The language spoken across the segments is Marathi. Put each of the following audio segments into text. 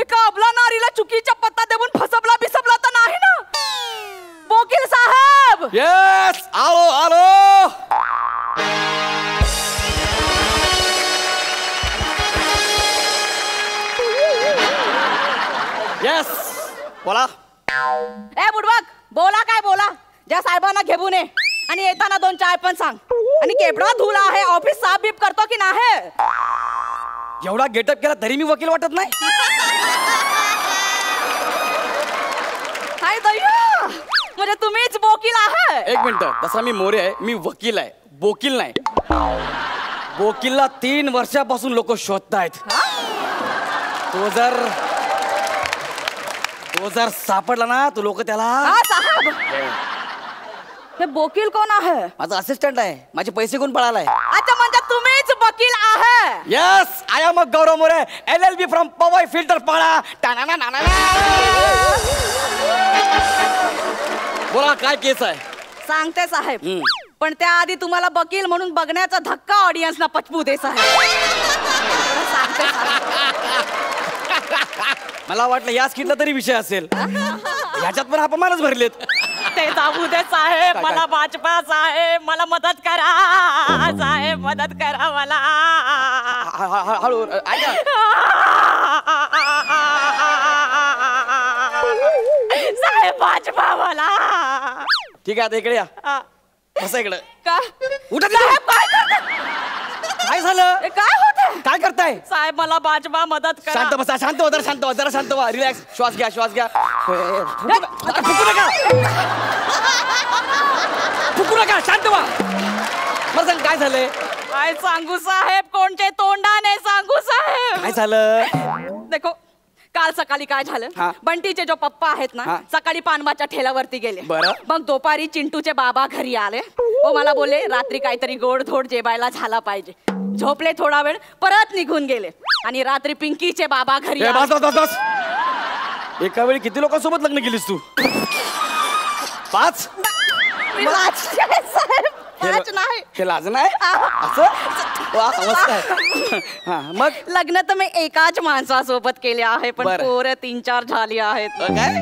एका अबला नारीला चुकीचा पत्ता देऊन फसवला बिसवला तर नाही ना वकील साहेब? येस, आलो आलो. येस, बोला. ए बुडबक, बोला काय बोला. ज्या साहेबांना घेऊन ये आणि येताना 2 चाय पण सांग. आणि केवढा धुला आहे, ऑफिस साफ बीप करतो की नाही? एवढा गेटअप केला तरी मी वकील वाटत नाही. हाय दया, म्हणजे तुम्हीच वकील आहे? एक मिनिट, तसा मी मोरे आहे, मी वकील आहे, बोकील नाही. बोकीलला 3 वर्षापासून लोक शोधतायत. तो जर सापडला ना तो लोक त्याला. हा साहेब, हे वकील कोण आहे? माझा असिस्टंट आहे. माझे पैसे कोण पळालाय? अच्छा, म्हणजे तुम्हीच वकील आहे? Yes, I am Gaurav More, LLB from Powai Filter Pada. बोला, काय केस आहे? सांगते साहेब, पण त्याआधी तुम्हाला वकील म्हणून बघण्याचा धक्का ऑडियन्सना पचवू दे साहेब. सांगते साहेब. मला वाटलं या स्किटला तरी विषय असेल. ह्याच्यात पण अपमानच भरलेत. ते जाऊ दे साहेब, मला भाजपा साहेब, मला मदत करा साहेब, मदत करा मला. हळू ऐका. साहेब भाजपा मला. ठीक आहे, आता इकडे या. कसं इकडं का उठा. साहेब काय करताय? काय झालं? काय होतंय? काय करताय? साहेब मला भाजपा मदत करा. शांत बसा, शांत व्हा, जरा शांत व्हा. रिलॅक्स, श्वास घ्या, श्वास घ्या. फुकू नका, फुकू नका, शांत व्हा. मला सांग, काय झालंय? काय सांगू साहेब, कोणते तोंडाने सांगू साहेब? काय झालं? देखो, काल सकाळी काय झालं, बंटीचे जो पप्पा आहेत ना, सकाळी पानवाच्या ठेल्यावरती गेले. मग दुपारी चिंटूचे बाबा घरी आले. वो मला बोलले रात्री काहीतरी गोडधोड जेवायला झाला पाहिजे. झोपले थोडा वेळ, परत निघून गेले. आणि रात्री पिंकीचे बाबा घरी आले. एका वेळी किती लोकांसोबत लग्न केलीस तू? 5? नाही, हे लाज नाही असं. मग लग्न तर मी एकाच माणसासोबत केले आहे, पण पोरं 3-4 झाली आहेत.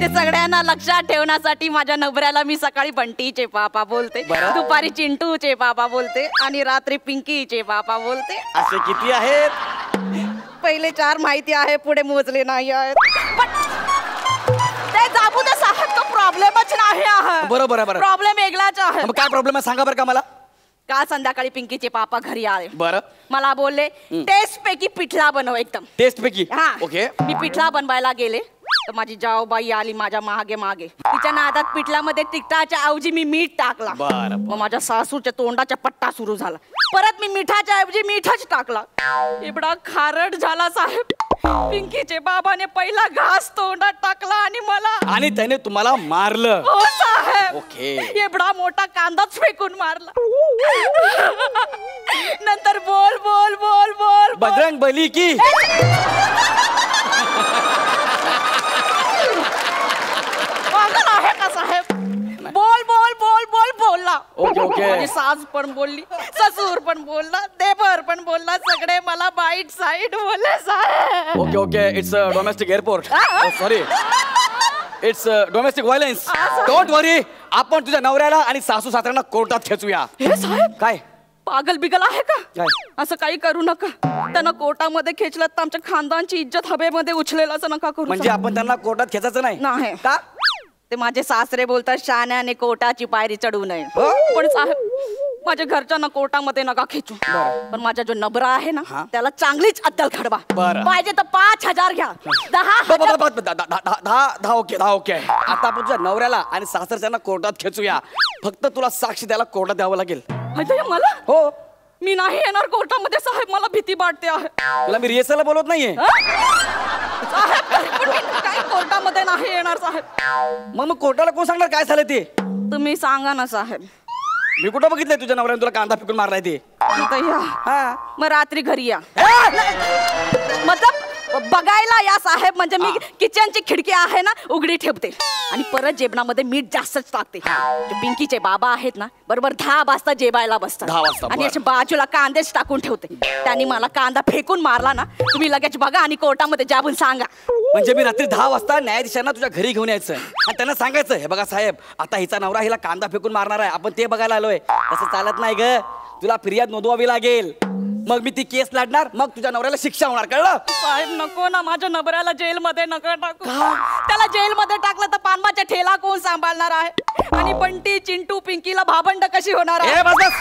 ते सगळ्यांना लक्षात ठेवण्यासाठी माझ्या नवऱ्याला मी सकाळी बंटीचे पापा बोलते, दुपारी चिंटूचे पापा बोलते आणि रात्री पिंकीचे पापा बोलते. असे किती आहेत? पहिले 4 माहिती आहे, पुढे मोजले नाही आहेत. ते जाबू दे साहेब, तो प्रॉब्लेमच नाही आहे. बरोबर आहे. प्रॉब्लेम वेगळाच आहे. काय प्रॉब्लेम आहे सांगा बरं का मला. काल संध्याकाळी पिंकीचे पापा घरी आले. बरं. मला बोलले टेस्ट पैकी पिठला बनव. एकदम टेस्ट पैकी? हा. ओके. मी पिठला बनवायला गेले तर माझी जाऊबाई आली माझ्या मागे मागे. तिच्या नादात पिठल्यामध्ये तिखटाच्या ऐवजी मी मीठ टाकला. मग माझ्या सासूच्या तोंडाचा पट्टा सुरू झाला. परत मी मिठाच्या ऐवजी मीठच टाकला. एवढा खारट झाला साहेब. पिंकीचे बाबाने पहिला घास तोंडात टाकला आणि मला, आणि त्याने तुम्हाला मारलं? हो साहेब. ओके. एवढा मोठा कांदाच फेकून मारला. नंतर बोल बोल बोल बोल बजरंग बली की. पागल आहे का साहेब? बोल बोल बोल बोल बोलला. Okay okay. माझी सास पण बोलली, ससूर पण बोलला, देवर पण बोलला, सगळे मला बाईट साईड बोलले साहेब. Okay okay. It's domestic airport. Sorry, it's domestic violence. Don't worry, आपण तुझ्या नवऱ्याला आणि सासू सासऱ्यांना कोर्टात खेचूया. हे साहेब काय पागल बिगल आहे का? काय? असं काही करू नका. त्यांना कोर्टामध्ये खेचलं तर आमच्या खानदानची इज्जत हवेमध्ये उचलेल, असं नका करू. म्हणजे आपण त्यांना कोर्टात खेचायचं नाही? नाही. का? ते माझे सासरे बोलतात शाण्याने कोर्टाची पायरी चढू नये. पण साहेब माझ्या घरच्यांना कोर्टामध्ये नका खेचू. पण माझा जो नबरा आहे ना, त्याला चांगलीच अद्दल खडवा. पाहिजे तर 5,000 घ्या. 10 ओके. आता आपण तुझ्या नवऱ्याला आणि सासरच्यांना कोर्टात खेचूया. फक्त तुला साक्षी द्यायला कोर्टात द्यावं लागेल. मला? हो. मी नाही येणार कोर्टामध्ये साहेब, मला भीती वाटते आहे. तुला मी रिहर्सलला बोलत नाहीये काय कोर्टामध्ये नाही येणार साहेब. मग कोर्टाला कोण सांगणार काय झालं ते? तुम्ही सांगा ना साहेब. मी कुठं बघितलंय तुझ्या नवऱ्याने तुला कांदा फेकून मारलाय ते? मग रात्री घरी या. मतलब बघायला या साहेब, म्हणजे मी किचनची खिडकी आहे ना उघडी ठेवते आणि परत जेवणामध्ये मीठ जास्तच टाकते. जे पिंकीचे बाबा आहेत ना, बरोबर 10 वाजता जेवायला बसतात 10 वाजता, आणि अशा बाजूला कांदेच टाकून ठेवते. त्यांनी मला कांदा फेकून मारला ना, तुम्ही लगेच बघा आणि कोर्टामध्ये जाऊन सांगा. म्हणजे मी रात्री 10 वाजता न्यायाधीशांना तुझ्या घरी घेऊन यायचं आणि त्यांना सांगायचं, हे बघा साहेब, आता हिचा नवरा हिला कांदा फेकून मारणार आहे, आपण ते बघायला आलोय. तसं चालत नाही ग, तुला फिर्याद नोंदवावी लागेल. मग मी ती केस लढणार, मग तुझ्या नवऱ्याला शिक्षा होणार, कळलं? साहेब नको ना, माझ्या नवऱ्याला जेलमध्ये नका टाकू. त्याला जेलमध्ये टाकलं तर पानबाचा ठेला कोण सांभाळणार आहे? आणि बंटी, चिंटू, पिंकीला भाबंड कशी होणार आहे? बस बस,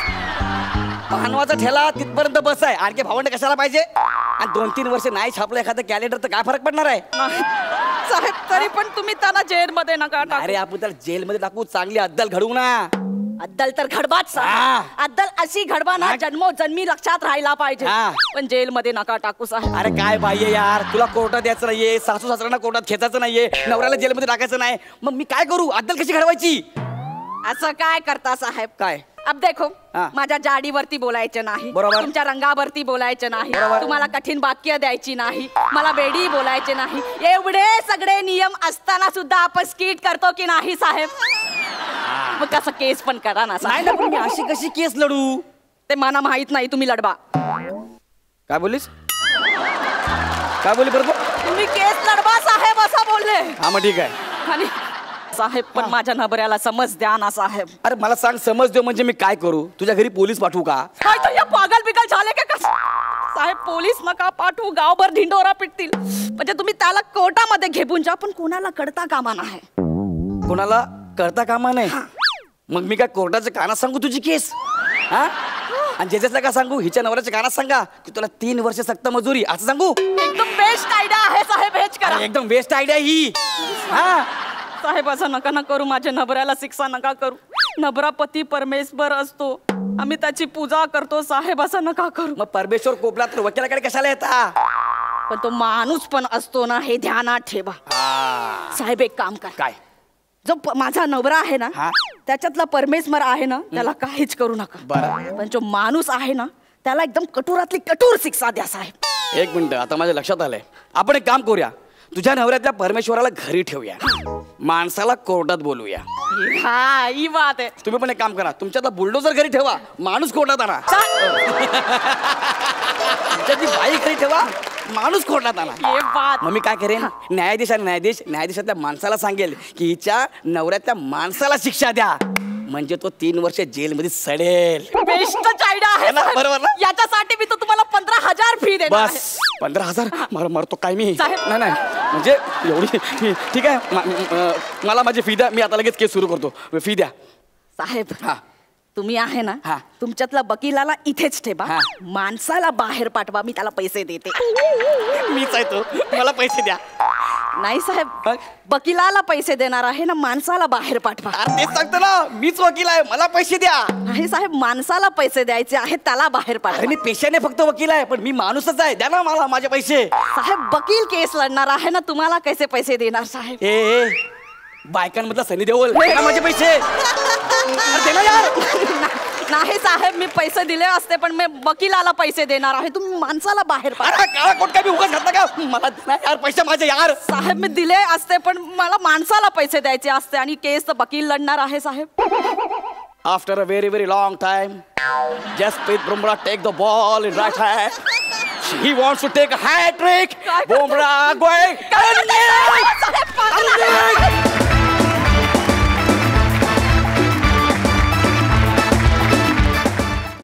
पानवाचा ठेला तिथपर्यंत बस आहे, आणखी भावंड कशाला पाहिजे? आणि 2-3 वर्ष नाही छापलं एखादं कॅलेंडर तर काय फरक पडणार आहे? साहेब तरी पण तुम्ही त्याला जेलमध्ये नका टाकू. अरे आपण त्याला जेलमध्ये टाकू, चांगली अद्दल घडवू ना. अद्दल तर घडवाच साहेब. अद्दल अशी घडवा ना जन्मोजन्मी लक्षात राहायला पाहिजे. पण जेलमध्ये नका टाकू साहेब. अरे काय पाहिजे यार, तुला कोर्टात द्यायचं नाहीये, सासू सासऱ्यांना कोर्टात खेचायचं नाहीये, नवऱ्याला जेलमध्ये टाकायचं नाही, मग मी काय करू? अद्दल कशी घडवायची? असं काय करता साहेब? काय? अब देखो, माझ्या जाडीवरती बोलायचं नाही, बरोबर. तुमच्या रंगावरती बोलायचं नाही, बरोबर. तुम्हाला कठीण वाक्य द्यायची नाही, मला वेडी बोलायचे नाही. एवढे सगळे नियम असताना सुद्धा आपण स्किट करतो की नाही साहेब? मग कसं केस पण करा ना नाही ना, पण मी अशी कशी केस लढू? ते मला माहित नाही, तुम्ही लढवा. काय बोलीस? काय बोली बरोबर? तुम्ही केस लढवा साहेब असं बोलले. हा मग ठीक आहे. आणि साहेब पण माझ्या नबऱ्याला समज द्या ना साहेब. अरे मला सांग, समज देऊ म्हणजे मी काय करू? तुझ्या घरी पोलीस पाठवू का? काय तर या पागल बिगल झाले का कस? साहेब पोलीस नका पाठवू, गावभर ढिंडोरा पिटतील. म्हणजे तुम्ही त्याला कोर्टामध्ये घेऊन जा, पण कोणाला कळता कामा नाही. कोणाला कळता कामा नाही? मग मी काय कोर्टाच्या कानात सांगू तुझी केस? हा? आणि ज्याच्यातला का सांगू? हिच्या नवऱ्याच्या कानात सांगा की तुला 3 वर्ष सक्त मजुरी, असं सांगू? एकदम बेस्ट आयडिया आहे साहेब, हेच करा. एकदम बेस्ट आयडिया ही. हा साहेब असं नका ना करू, माझ्या नबऱ्याला शिक्षा नका करू. नबरा पती परमेश्वर असतो, आम्ही त्याची पूजा करतो साहेब, असं नका करू. मग परमेश्वर कोपला तर वकिलाकडे कशाला येता? पण तो माणूस पण असतो ना, हे ध्यानात ठेवा. साहेब एक काम कर, काय? जो माझा नवरा आहे ना, त्याच्यातला परमेश्वर आहे ना, त्याला काहीच करू नका. बरं. पण जो माणूस आहे ना, त्याला एकदम कठोरातली कठोर शिक्षा द्या साहेब. 1 मिनिट, आता माझ्या लक्षात आलंय. आपण एक काम करूया, तुझ्या नवऱ्यातल्या परमेश्वराला घरी ठेवूया, माणसाला कोर्टात बोलूया. हा ही बात आहे. तुम्ही पण एक काम करा, तुमच्यातला बुलडोजर घरी ठेवा, माणूस कोर्टात आणा. तुमच्यातली बाई घरी ठेवा, माणूस कोर्टात आणा. हे बात. मग मी काय करेन, न्यायाधीशातल्या माणसाला सांगेल की हिच्या नवऱ्यातल्या माणसाला शिक्षा द्या, म्हणजे तो 3 वर्ष जेलमध्ये सडेल. बेस्टच आयडिया आहे ना, बरोबर ना? याच्यासाठी मी तर तुम्हाला 15,000 फी देणार आहे. बस 15,000 मरतो काय मी? साहेब. नाही म्हणजे एवढी ठीक आहे, मला माझी फी द्या, मी आता लगेच केस सुरू करतो. फी द्या साहेब. हा. तुम्ही आहे ना, हा. तुमच्यातला वकिलाला इथेच ठेवा, हा. माणसाला बाहेर पाठवा, मी त्याला पैसे देते. मीच आहे तो, मला पैसे द्या. नाही साहेब, वकिलाला पैसे देणार आहे ना, माणसाला बाहेर पाठवा. अरे तेच सांगतो ना, मीच वकील आहे, मला पैसे द्या. नाही साहेब, माणसाला पैसे द्यायचे आहेत, त्याला बाहेर अरे पाठवा. मी पेशाने फक्त वकील आहे, पण मी माणूसच आहे, द्या ना मला माझे पैसे. साहेब वकील केस लढणार आहे ना, तुम्हाला कैसे पैसे देणार साहेब? ए बायकांमधला सनी देओल, दे ना माझे पैसे. अरे दे ना यार. नाही साहेब, मी पैसे दिले असते, पण मी वकिलाला पैसे देणार आहे, तुम्ही माणसाला बाहेर पाठवा. अरे काळा कोट काय मी उगाच घातला का? मला नाही यार, पैसे माझे यार. साहेब मी दिले असते, पण मला माणसाला पैसे द्यायचे असते, आणि केस तर वकील लढणार आहे साहेब. After a very long time, Jasprit Bumrah take the ball in right hand. He wants to take a hat trick. Bumrah going.